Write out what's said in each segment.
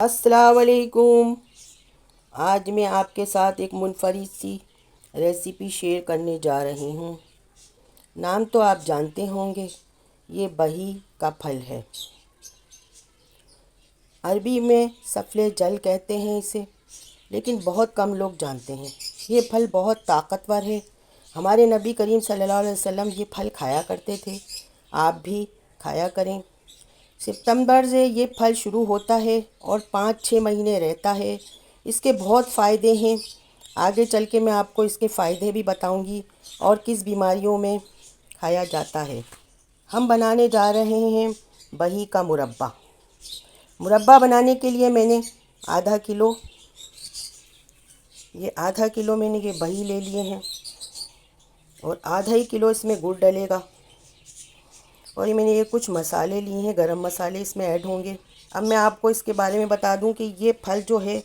अस्सलाम वालेकुम। आज मैं आपके साथ एक मुनफरिद सी रेसिपी शेयर करने जा रही हूँ। नाम तो आप जानते होंगे, ये बही का फल है। अरबी में सफ़ले जल कहते हैं इसे, लेकिन बहुत कम लोग जानते हैं। ये फल बहुत ताकतवर है। हमारे नबी करीम सल्लल्लाहु अलैहि वसल्लम ये फल खाया करते थे। आप भी खाया करें। सितंबर से ये फल शुरू होता है और 5-6 महीने रहता है। इसके बहुत फ़ायदे हैं। आगे चल के मैं आपको इसके फ़ायदे भी बताऊंगी और किस बीमारियों में खाया जाता है। हम बनाने जा रहे हैं बही का मुरब्बा। मुरब्बा बनाने के लिए मैंने आधा किलो मैंने ये बही ले लिए हैं और आधा ही किलो इसमें गुड़ डलेगा। और ये कुछ मसाले लिए हैं, गरम मसाले इसमें ऐड होंगे। अब मैं आपको इसके बारे में बता दूं कि ये फल जो है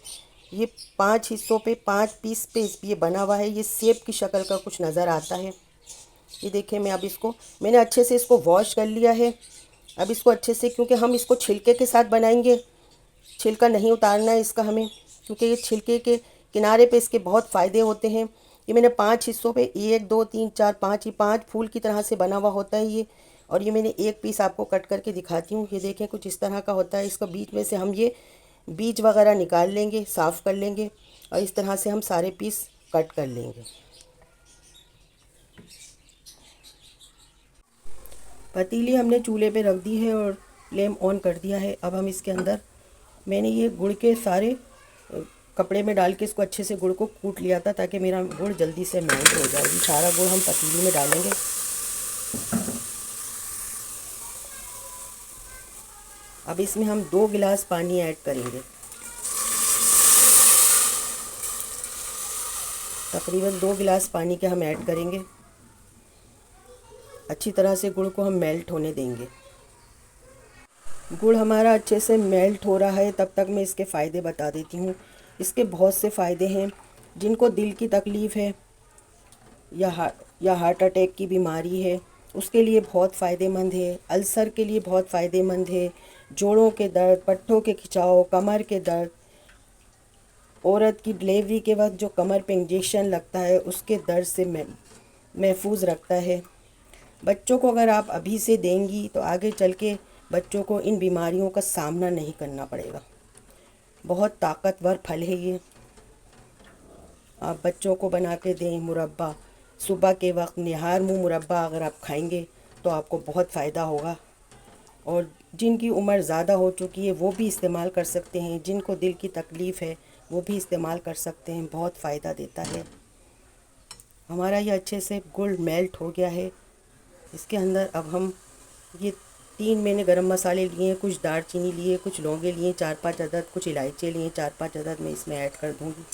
ये 5 हिस्सों पे 5 पीस पे ये बना हुआ है। ये सेब की शक्ल का कुछ नज़र आता है। ये देखिए, मैंने अच्छे से इसको वॉश कर लिया है। अब इसको अच्छे से, क्योंकि हम इसको छिलके के साथ बनाएंगे, छिलका नहीं उतारना है इसका हमें, क्योंकि ये छिलके के किनारे पे इसके बहुत फ़ायदे होते हैं। ये मैंने 5 हिस्सों पे 1 2 3 4 5 ही 5 फूल की तरह से बना हुआ होता है ये। और ये मैंने एक पीस आपको कट करके दिखाती हूँ। ये देखें, कुछ इस तरह का होता है। इसका बीच में से हम ये बीज वगैरह निकाल लेंगे, साफ़ कर लेंगे और इस तरह से हम सारे पीस कट कर लेंगे। पतीली हमने चूल्हे पे रख दी है और फ्लेम ऑन कर दिया है। अब हम इसके अंदर, मैंने ये गुड़ के सारे कपड़े में डाल के इसको अच्छे से गुड़ को कूट लिया था ताकि मेरा गुड़ जल्दी से मेल्ट हो जाए। ये सारा गुड़ हम पतीली में डालेंगे। अब इसमें हम 2 गिलास पानी ऐड करेंगे। तकरीबन 2 गिलास पानी के हम ऐड करेंगे। अच्छी तरह से गुड़ को हम मेल्ट होने देंगे। गुड़ हमारा अच्छे से मेल्ट हो रहा है, तब तक मैं इसके फ़ायदे बता देती हूँ। इसके बहुत से फ़ायदे हैं। जिनको दिल की तकलीफ़ है या हार्ट अटैक की बीमारी है, उसके लिए बहुत फ़ायदेमंद है। अल्सर के लिए बहुत फ़ायदेमंद है। जोड़ों के दर्द, पट्ठों के खिंचाव, कमर के दर्द, औरत की डिलीवरी के वक्त जो कमर पे इंजेक्शन लगता है उसके दर्द से महफूज रखता है। बच्चों को अगर आप अभी से देंगी तो आगे चल के बच्चों को इन बीमारियों का सामना नहीं करना पड़ेगा। बहुत ताकतवर फल है ये। आप बच्चों को बना के दें मुरब्बा। सुबह के वक्त निहार मुँह मुरब्बा अगर आप खाएंगे तो आपको बहुत फ़ायदा होगा। और जिनकी उम्र ज़्यादा हो चुकी है वो भी इस्तेमाल कर सकते हैं। जिनको दिल की तकलीफ़ है वो भी इस्तेमाल कर सकते हैं। बहुत फ़ायदा देता है। हमारा ये अच्छे से गुड़ मेल्ट हो गया है। इसके अंदर अब हम ये 3 मैंने गरम मसाले लिए हैं, कुछ दालचीनी लिए, कुछ लौंगे लिए 4-5 अदद, कुछ इलायची लिए 4-5 अदद, मैं इसमें ऐड कर दूँगी।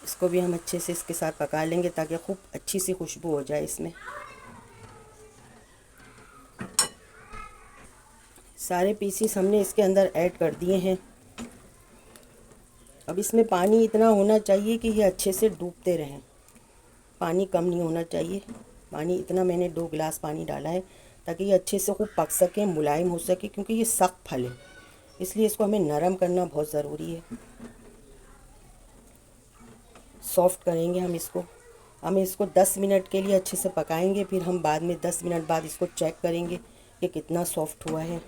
इसको भी हम अच्छे से इसके साथ पका लेंगे ताकि खूब अच्छी सी खुशबू हो जाए इसमें। सारे पीसीस हमने इसके अंदर ऐड कर दिए हैं। अब इसमें पानी इतना होना चाहिए कि ये अच्छे से डूबते रहें। पानी कम नहीं होना चाहिए। पानी इतना, मैंने 2 गिलास पानी डाला है ताकि ये अच्छे से खूब पक सके, मुलायम हो सके, क्योंकि ये सख्त फल है, इसलिए इसको हमें नरम करना बहुत ज़रूरी है। सॉफ्ट करेंगे हम इसको। हम इसको 10 मिनट के लिए अच्छे से पकाएंगे, फिर हम बाद में 10 मिनट बाद इसको चेक करेंगे कि कितना सॉफ्ट हुआ है।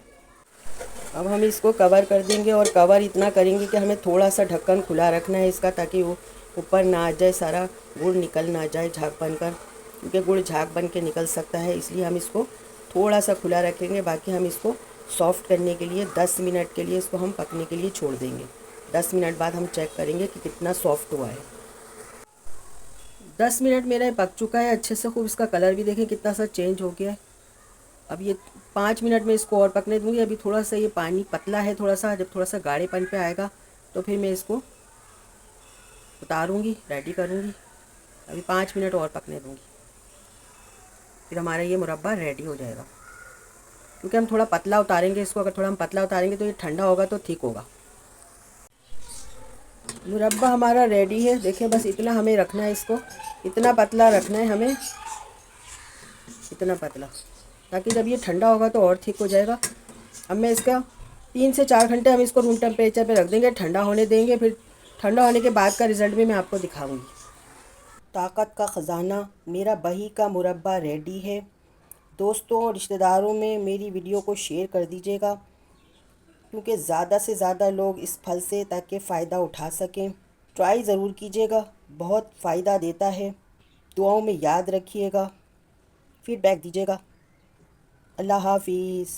अब हम इसको कवर कर देंगे और कवर इतना करेंगे कि हमें थोड़ा सा ढक्कन खुला रखना है इसका, ताकि वो ऊपर ना आ जाए, सारा गुड़ निकल ना जाए झाग बनकर, क्योंकि गुड़ झाग बन के निकल सकता है। इसलिए हम इसको थोड़ा सा खुला रखेंगे। बाकी हम इसको सॉफ्ट करने के लिए 10 मिनट के लिए इसको हम पकने के लिए छोड़ देंगे। 10 मिनट बाद हम चेक करेंगे कि कितना सॉफ्ट हुआ है। 10 मिनट मेरा पक चुका है अच्छे से खूब। इसका कलर भी देखें कितना सा चेंज हो गया है। अब ये 5 मिनट में इसको और पकने दूँगी। अभी थोड़ा सा ये पानी पतला है, थोड़ा सा, जब थोड़ा सा गाढ़ेपन पे आएगा तो फिर मैं इसको उतारूँगी, रेडी करूँगी। अभी 5 मिनट और पकने दूँगी, फिर हमारा ये मुरब्बा रेडी हो जाएगा। क्योंकि हम थोड़ा पतला उतारेंगे इसको, अगर थोड़ा हम पतला उतारेंगे तो ये ठंडा होगा तो ठीक होगा। मुरब्बा हमारा रेडी है। देखिए, बस इतना हमें रखना है इसको, इतना पतला रखना है हमें, इतना पतला। ताकि जब ये ठंडा होगा तो और थिक हो जाएगा। अब मैं इसका 3 से 4 घंटे हम इसको रूम टेम्परेचर पे रख देंगे, ठंडा होने देंगे। फिर ठंडा होने के बाद का रिज़ल्ट भी मैं आपको दिखाऊंगी। ताकत का ख़जाना मेरा बही का मुरब्बा रेडी है। दोस्तों और रिश्तेदारों में मेरी वीडियो को शेयर कर दीजिएगा, क्योंकि ज़्यादा से ज़्यादा लोग इस फल से ताकि फ़ायदा उठा सकें। ट्राई ज़रूर कीजिएगा, बहुत फ़ायदा देता है। दुआओं में याद रखिएगा, फीडबैक दीजिएगा। अल्लाह हाफिज़।